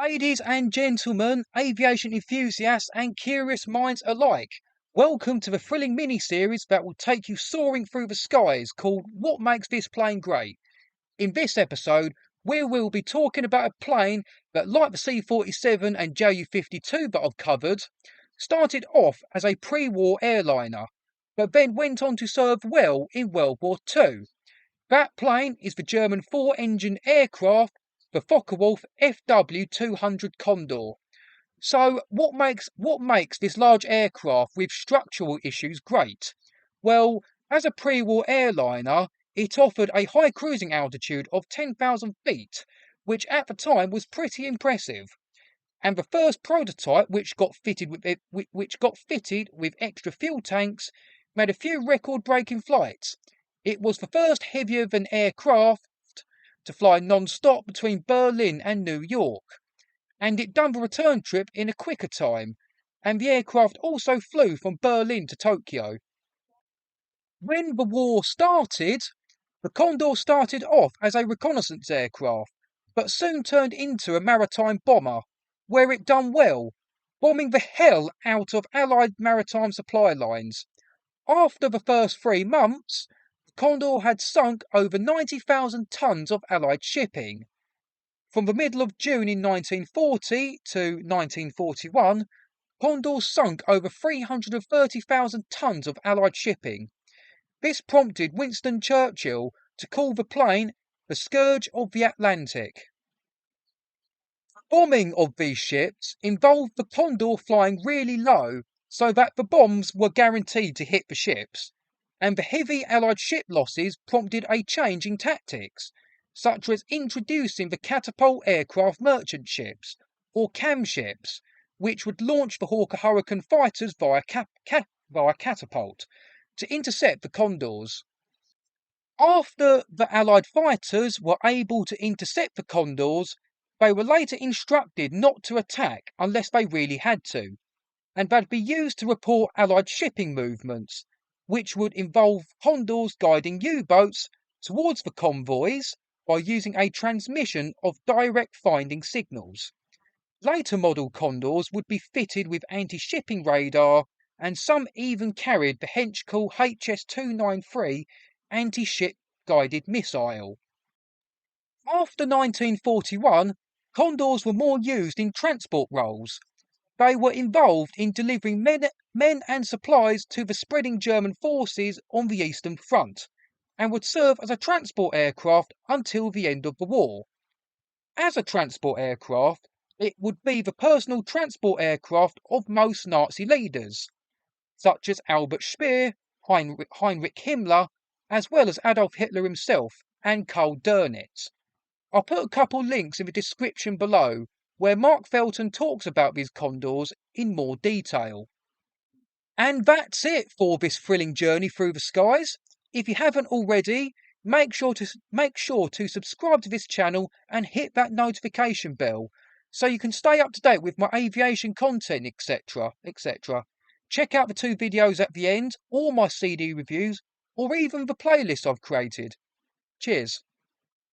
Ladies and gentlemen, aviation enthusiasts and curious minds alike, welcome to the thrilling mini-series that will take you soaring through the skies called What Makes This Plane Great? In this episode, we will be talking about a plane that, like the C-47 and Ju-52 that I've covered, started off as a pre-war airliner, but then went on to serve well in World War II. That plane is the German four-engine aircraft, the Focke Wulf Fw200 Condor. So, what makes this large aircraft with structural issues great? Well, as a pre-war airliner, it offered a high cruising altitude of 10,000 feet, which at the time was pretty impressive. And the first prototype, which got fitted with extra fuel tanks, made a few record-breaking flights. It was the first heavier-than-air craft to fly non-stop between Berlin and New York, and it done the return trip in a quicker time, and the aircraft also flew from Berlin to Tokyo. When the war started, the Condor started off as a reconnaissance aircraft, but soon turned into a maritime bomber, where it done well, bombing the hell out of Allied maritime supply lines. After the first 3 months, the Condor had sunk over 90,000 tons of Allied shipping. From the middle of June in 1940 to 1941, Condor sunk over 330,000 tons of Allied shipping. This prompted Winston Churchill to call the plane the Scourge of the Atlantic. The bombing of these ships involved the Condor flying really low so that the bombs were guaranteed to hit the ships, and the heavy Allied ship losses prompted a change in tactics, such as introducing the catapult aircraft merchant ships, or CAM ships, which would launch the Hawker Hurricane fighters via catapult to intercept the Condors. After the Allied fighters were able to intercept the Condors, they were later instructed not to attack unless they really had to, and they'd be used to report Allied shipping movements, which would involve Condors guiding U-boats towards the convoys by using a transmission of direct finding signals. Later model Condors would be fitted with anti-shipping radar, and some even carried the Henschel HS-293 anti-ship guided missile. After 1941, Condors were more used in transport roles. They were involved in delivering men and supplies to the spreading German forces on the Eastern Front, and would serve as a transport aircraft until the end of the war. As a transport aircraft, it would be the personal transport aircraft of most Nazi leaders, such as Albert Speer, Heinrich Himmler, as well as Adolf Hitler himself and Karl Dönitz. I'll put a couple links in the description below, where Mark Felton talks about these Condors in more detail. And that's it for this thrilling journey through the skies. If you haven't already, make sure to subscribe to this channel and hit that notification bell so you can stay up to date with my aviation content, etc. Check out the 2 videos at the end, or my CD reviews, or even the playlist I've created. Cheers.